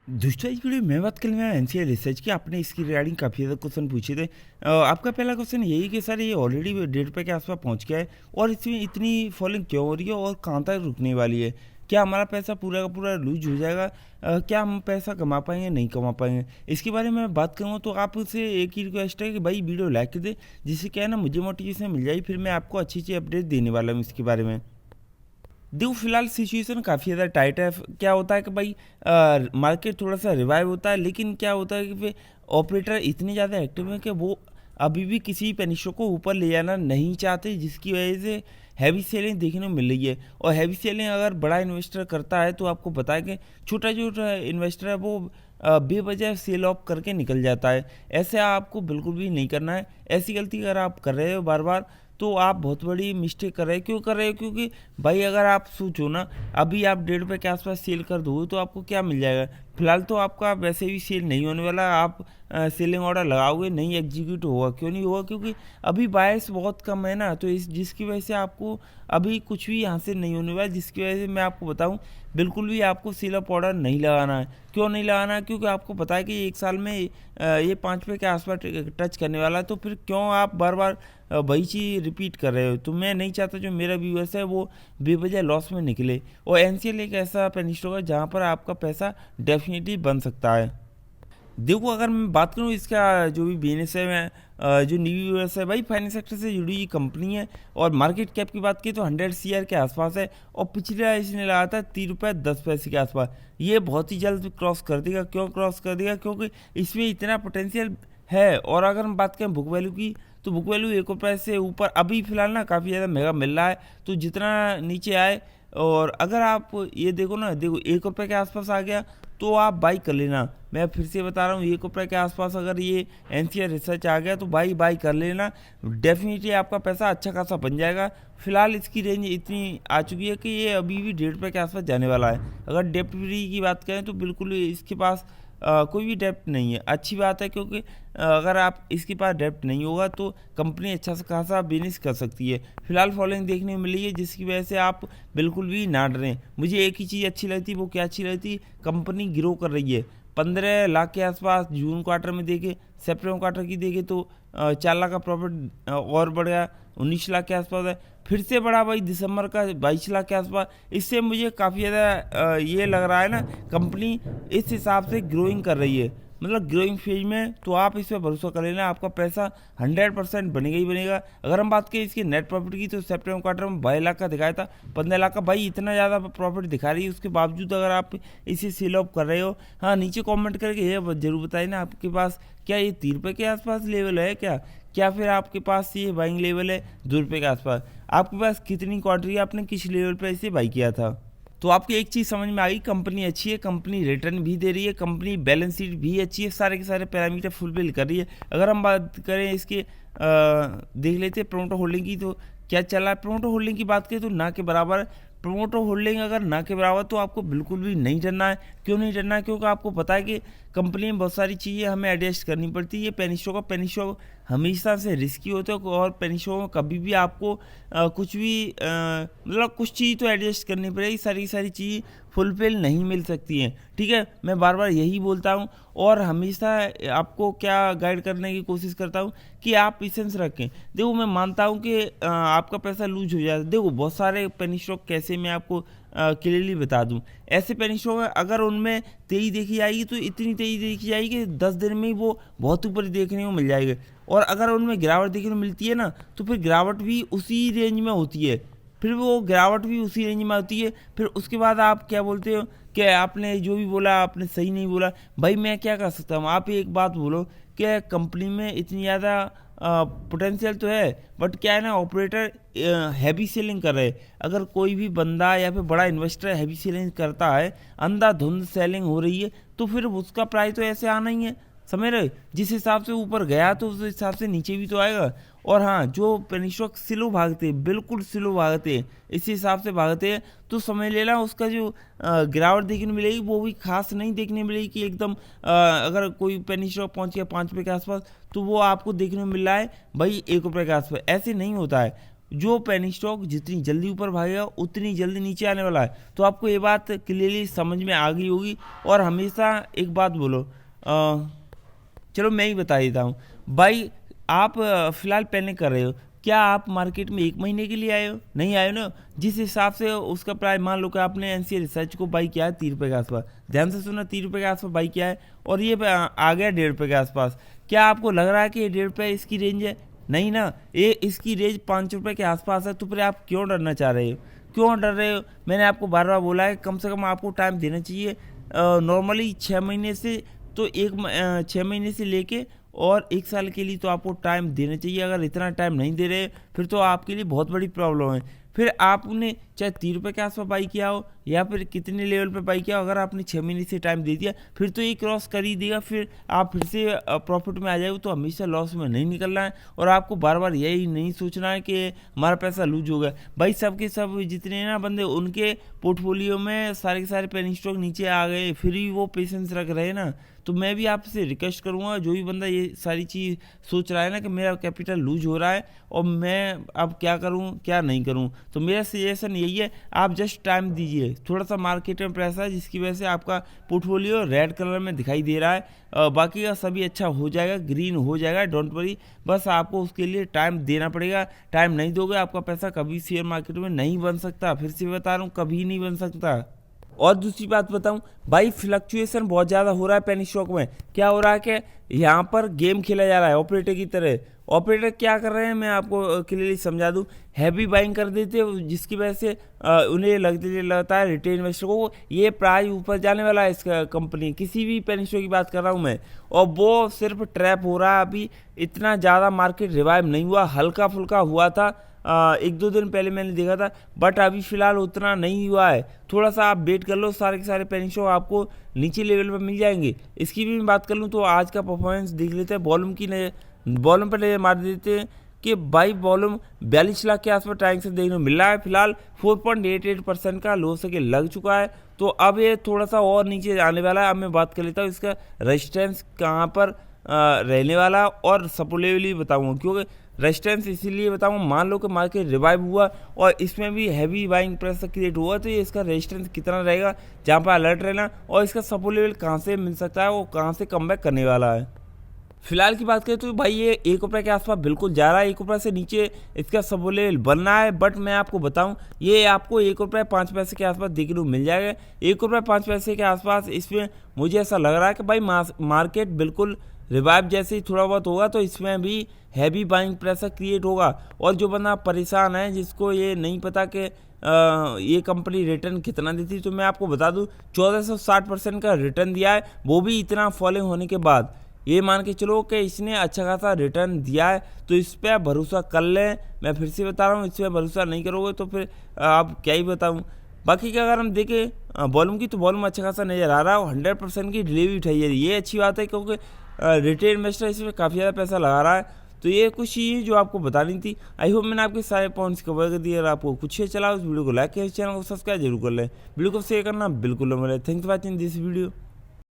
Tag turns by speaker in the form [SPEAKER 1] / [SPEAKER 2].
[SPEAKER 1] दोस्तों इस वीडियो में बात करेंगे एनसीआर रिसर्च की। आपने इसकी रिगार्डिंग काफ़ी ज़्यादा क्वेश्चन पूछे थे। आपका पहला क्वेश्चन यही कि सर ये ऑलरेडी 1.5 रुपये के आसपास पहुंच गया है और इसमें इतनी फॉलिंग क्यों हो रही है और कहां तक रुकने वाली है। क्या हमारा पैसा पूरा का पूरा लूज हो जाएगा? क्या हम पैसा कमा पाएंगे नहीं कमा पाएंगे? इसके बारे में बात करूँगा तो आपसे एक ही रिक्वेस्ट है कि भाई वीडियो लाइक कर दे, जिससे क्या है ना मुझे मोटिवेशन मिल जाए, फिर मैं आपको अच्छी अच्छी अपडेट देने वाला हूँ इसके बारे में। देखो फिलहाल सिचुएशन काफ़ी ज़्यादा टाइट है। क्या होता है कि भाई मार्केट थोड़ा सा रिवाइव होता है, लेकिन क्या होता है कि फिर ऑपरेटर इतने ज़्यादा एक्टिव हैं कि वो अभी भी किसी पेनिशो को ऊपर ले जाना नहीं चाहते, जिसकी वजह से हैवी सेलिंग देखने को मिल रही है। और हैवी सेलिंग अगर बड़ा इन्वेस्टर करता है तो आपको पता है कि छोटा छोटा इन्वेस्टर है वो बेवजह सेल ऑफ करके निकल जाता है। ऐसे आपको बिल्कुल भी नहीं करना है। ऐसी गलती अगर आप कर रहे हो बार बार तो आप बहुत बड़ी मिस्टेक कर रहे हैं। क्यों कर रहे हो? क्योंकि भाई अगर आप सोचो ना, अभी आप 1.5 रुपये के आसपास सेल कर दो तो आपको क्या मिल जाएगा? फिलहाल तो आपका वैसे भी सेल नहीं होने वाला। आप सेलिंग ऑर्डर लगाओगे नहीं एग्जीक्यूट होगा। क्यों नहीं होगा? क्योंकि अभी बायर्स बहुत कम है ना, तो इस जिसकी वजह से आपको अभी कुछ भी यहाँ से नहीं होने वाला। जिसकी वजह से मैं आपको बताऊँ, बिल्कुल भी आपको सेल अप ऑर्डर नहीं लगाना है। क्यों नहीं लगाना है? क्योंकि आपको पता है कि एक साल में ये 5 रुपये के आसपास टच करने वाला है। तो फिर क्यों आप बार बार वही चीज़ रिपीट कर रहे हो? तो मैं नहीं चाहता जो मेरा व्यूअर्स है वो बेवजह लॉस में निकले। और एनसीएल एक ऐसा पेनी स्टॉक है जहाँ पर आपका पैसा डेफिनेटली बन सकता है। देखो अगर मैं बात करूँ इसका जो भी बिजनेस है, मैं जो न्यू यूएस है भाई फाइनेंस सेक्टर से जुड़ी हुई कंपनी है। और मार्केट कैप की बात की तो 100 CR के आसपास है। और पिछले इसने लगाया था 3 रुपये 10 पैसे के आसपास। ये बहुत ही जल्द क्रॉस कर देगा। क्यों क्रॉस कर देगा? क्योंकि इसमें इतना पोटेंशियल है। और अगर हम बात करें बुक वैल्यू की तो बुक वैल्यू 1 रुपये से ऊपर अभी फ़िलहाल ना काफ़ी ज़्यादा महंगा मिल रहा है। तो जितना नीचे आए, और अगर आप ये देखो ना, देखो 1 रुपये के आसपास आ गया तो आप बाई कर लेना। मैं फिर से बता रहा हूँ, 1 रुपये के आसपास अगर ये एनसीआर रिसर्च आ गया तो बाई कर लेना। डेफिनेटली आपका पैसा अच्छा खासा बन जाएगा। फिलहाल इसकी रेंज इतनी आ चुकी है कि ये अभी भी 1.5 रुपये के आसपास जाने वाला है। अगर डेप्ट फ्री की बात करें तो बिल्कुल इसके पास कोई भी डेप्ट नहीं है। अच्छी बात है, क्योंकि अगर आप इसके पास डेप्ट नहीं होगा तो कंपनी अच्छा सा खासा बिजनेस कर सकती है। फिलहाल फॉलोइंग देखने को मिली है, जिसकी वजह से आप बिल्कुल भी ना डरें। मुझे एक ही चीज़ अच्छी लगती, वो क्या अच्छी लगती? कंपनी ग्रो कर रही है। 15 लाख के आसपास जून क्वार्टर में देखे, सितंबर क्वार्टर की देखे तो 4 लाख का प्रॉफिट और बढ़ गया, 19 लाख के आसपास है। फिर से बढ़ा भाई दिसंबर का 22 लाख के आसपास। इससे मुझे काफ़ी ज़्यादा ये लग रहा है ना, कंपनी इस हिसाब से ग्रोइंग कर रही है, मतलब ग्रोइंग फेज में। तो आप इस पर भरोसा कर लेना, आपका पैसा 100% बनेगा ही बनेगा। अगर हम बात करें इसके नेट प्रॉफिट की तो सितंबर क्वार्टर में 22 लाख का दिखाया था, 15 लाख का। भाई इतना ज़्यादा प्रॉफिट दिखा रही है, उसके बावजूद अगर आप इसे सेल ऑफ कर रहे हो। हाँ, नीचे कमेंट करके ये जरूर बताइए ना, आपके पास क्या ये 3 रुपये के आसपास लेवल है क्या फिर आपके पास ये बाइंग लेवल है 2 रुपये के आसपास? आपके पास कितनी क्वार्टर आपने किस लेवल पर इसे बाई किया था? तो आपको एक चीज़ समझ में आ गई, कंपनी अच्छी है, कंपनी रिटर्न भी दे रही है, कंपनी बैलेंस शीट भी अच्छी है, सारे के सारे पैरामीटर फुलफिल कर रही है। अगर हम बात करें इसके देख लेते हैं प्रोमोटर होल्डिंग की, तो क्या चल रहा है? प्रोमोटर होल्डिंग की बात करें तो ना के बराबर है। प्रोमोटर होल्डिंग अगर ना के बराबर तो आपको बिल्कुल भी नहीं डरना है। क्यों नहीं डरना है? क्योंकि आपको पता है कि कंपनी में बहुत सारी चीज़ें हमें एडजस्ट करनी पड़ती है। ये पेनी स्टॉक हमेशा से रिस्की होते हैं, और पेनी स्टॉक में कभी भी आपको कुछ भी मतलब कुछ चीज़ तो एडजस्ट करनी पड़ेगी, सारी सारी चीज़ फुलफिल नहीं मिल सकती हैं। ठीक है, मैं बार बार यही बोलता हूँ और हमेशा आपको क्या गाइड करने की कोशिश करता हूँ कि आप पेशेंस रखें। देखो मैं मानता हूँ कि आपका पैसा लूज हो जाता है। देखो बहुत सारे पेनी स्टॉक कैसे मैं आपको क्लियरली बता दूं। ऐसे पेनी स्टॉक है, अगर उनमें तेजी देखी जाएगी तो इतनी तेजी देखी जाएगी कि 10 दिन में ही वो बहुत ऊपर देखने को मिल जाएगी। और अगर उनमें गिरावट देखने को मिलती है ना, तो फिर गिरावट भी उसी रेंज में होती है। फिर वो गिरावट भी उसी रेंज में होती है। फिर उसके बाद आप क्या बोलते हो कि आपने जो भी बोला आपने सही नहीं बोला। भाई मैं क्या कर सकता हूँ? आप एक बात बोलो कि कंपनी में इतनी ज़्यादा पोटेंशियल तो है, बट क्या है ना, ऑपरेटर हैवी सेलिंग कर रहे हैं। अगर कोई भी बंदा या फिर बड़ा इन्वेस्टर हैवी सेलिंग करता है, अंधाधुंध सेलिंग हो रही है, तो फिर उसका प्राइस तो ऐसे आना ही है। समझ रहे? जिस हिसाब से ऊपर गया तो उस हिसाब से नीचे भी तो आएगा। और हाँ, जो पेनी स्टॉक स्लो भागते हैं, बिल्कुल स्लो भागते हैं, इसी हिसाब से भागते हैं, तो समझ लेना उसका जो गिरावट देखने मिलेगी वो भी खास नहीं देखने मिलेगी कि एकदम अगर कोई पेनी स्टॉक पहुंच गया 5 रुपये के आसपास तो वो आपको देखने को मिल रहा है भाई 1 रुपये के आसपास। ऐसे नहीं होता है। जो पेनी स्टॉक जितनी जल्दी ऊपर भागेगा उतनी जल्दी नीचे आने वाला है। तो आपको ये बात क्लियरली समझ में आ गई होगी। और हमेशा एक बात बोलो, चलो मैं ही बता देता हूँ भाई। आप फिलहाल पैनिक कर रहे हो, क्या आप मार्केट में 1 महीने के लिए आए हो? नहीं आए हो ना। जिस हिसाब से उसका प्राइस, मान लो कि आपने एनसीए रिसर्च को बाई किया है 30 रुपये के आसपास, ध्यान से सुना, 30 रुपये के आसपास बाई किया है, और ये आ गया 1.5 रुपये के आसपास। क्या आपको लग रहा है कि ये 1.5 रुपये इसकी रेंज है? नहीं ना, ये इसकी रेंज 5 रुपये के आसपास है। तो फिर आप क्यों डरना चाह रहे हो? क्यों डर रहे हो? मैंने आपको बार बार बोला है, कम से कम आपको टाइम देना चाहिए। नॉर्मली 6 महीने से, तो 6 महीने से लेके और 1 साल के लिए तो आपको टाइम देना चाहिए। अगर इतना टाइम नहीं दे रहे फिर तो आपके लिए बहुत बड़ी प्रॉब्लम है। फिर आपने चाहे 30 रुपये के आसपास बाई किया हो या फिर कितने लेवल पे बाई किया हो, अगर आपने 6 महीने से टाइम दे दिया फिर तो ये क्रॉस कर ही देगा। फिर आप फिर से प्रॉफिट में आ जाएगा। तो हमेशा लॉस में नहीं निकलना है, और आपको बार बार यही नहीं सोचना है कि हमारा पैसा लूज हो गया। भाई सबके सब जितने ना बंदे, उनके पोर्टफोलियो में सारे के सारे पेनी स्टॉक नीचे आ गए, फिर भी वो पेशेंस रख रहे हैं ना। तो मैं भी आपसे रिक्वेस्ट करूंगा, जो भी बंदा ये सारी चीज़ सोच रहा है ना कि मेरा कैपिटल लूज हो रहा है और मैं अब क्या करूं क्या नहीं करूं, तो मेरा सजेशन यही है, आप जस्ट टाइम दीजिए। थोड़ा सा मार्केट में प्रेशर है जिसकी वजह से आपका पोर्टफोलियो रेड कलर में दिखाई दे रहा है। बाकी का सभी अच्छा हो जाएगा, ग्रीन हो जाएगा, डोंट वरी। बस आपको उसके लिए टाइम देना पड़ेगा। टाइम नहीं दोगे आपका पैसा कभी शेयर मार्केट में नहीं बन सकता। फिर से बता रहा हूँ, कभी नहीं बन सकता। और दूसरी बात बताऊं भाई, फ्लक्चुएशन बहुत ज़्यादा हो रहा है पेनी स्टॉक में। क्या हो रहा है कि यहाँ पर गेम खेला जा रहा है ऑपरेटर की तरह। ऑपरेटर क्या कर रहे हैं मैं आपको क्लियरली समझा दूं, हैवी बाइंग कर देते हैं जिसकी वजह से उन्हें लगता है रिटेल इन्वेस्टर को ये प्राइस ऊपर जाने वाला है। इसका कंपनी किसी भी पेनी स्टॉक की बात कर रहा हूँ मैं, और वो सिर्फ ट्रैप हो रहा है। अभी इतना ज़्यादा मार्केट रिवाइव नहीं हुआ, हल्का फुल्का हुआ था 1-2 दिन पहले मैंने देखा था, बट अभी फिलहाल उतना नहीं हुआ है। थोड़ा सा आप वेट कर लो, सारे के सारे पेनी स्टॉक आपको नीचे लेवल पर मिल जाएंगे। इसकी भी मैं बात कर लूँ तो आज का परफॉर्मेंस देख लेते हैं। वॉल्यूम पर नजर मार देते हैं कि भाई वॉल्यूम 42 लाख के आसपास ट्रांजेक्शन देखने को मिल रहा है। फिलहाल 4.88% का लो से लग चुका है। तो अब ये थोड़ा सा और नीचे आने वाला है। अब मैं बात कर लेता हूँ इसका रेजिस्टेंस कहाँ पर रहने वाला, और सपोर्ट लेवल भी बताऊँगा। क्योंकि रेजिस्टेंस इसीलिए बताऊँगा, मान लो कि मार्केट रिवाइव हुआ और इसमें भी हैवी बाइंग प्रेशर क्रिएट हुआ, तो ये इसका रेजिस्टेंस कितना रहेगा जहाँ पर अलर्ट रहना, और इसका सपोर्ट लेवल कहाँ से मिल सकता है, वो कहाँ से कमबैक करने वाला है। फिलहाल की बात करें तो भाई ये 1 रुपये के आसपास बिल्कुल जा रहा है। 1 रुपये से नीचे इसका सपोर्ट लेवल बनना है। बट मैं आपको बताऊं, ये आपको 1 रुपये 5 पैसे के आसपास देखने को मिल जाएगा। 1 रुपये 5 पैसे के आसपास इसमें मुझे ऐसा लग रहा है कि भाई मार्केट बिल्कुल रिवाइव जैसे ही थोड़ा बहुत होगा तो इसमें भी हैवी बाइंग प्रेशर क्रिएट होगा। और जो बंदा परेशान है, जिसको ये नहीं पता कि ये कंपनी रिटर्न कितना देती, तो मैं आपको बता दूं 1460% का रिटर्न दिया है, वो भी इतना फॉलिंग होने के बाद। ये मान के चलो कि इसने अच्छा खासा रिटर्न दिया है, तो इस पर भरोसा कर लें। मैं फिर से बता रहा हूँ, इस पर भरोसा नहीं करोगे तो फिर आप क्या ही बताऊँ। बाकी का अगर हम देखें वॉल्यूम की, तो वॉल्यूम अच्छा खासा नजर आ रहा है। 100% की डिलीवरी उठाई है, ये अच्छी बात है, क्योंकि रिटेल इन्वेस्टर इसमें काफ़ी ज़्यादा पैसा लगा रहा है। तो ये कुछ चीज़ जो आपको बतानी थी। आई होप मैंने आपके सारे पॉइंट्स कवर कर दिए। अगर आपको कुछ चला उस वीडियो को लाइक करें, चैनल को सब्सक्राइब जरूर कर लें, वीडियो को शेयर करना बिल्कुल न भूलें। Thanks for watching this video.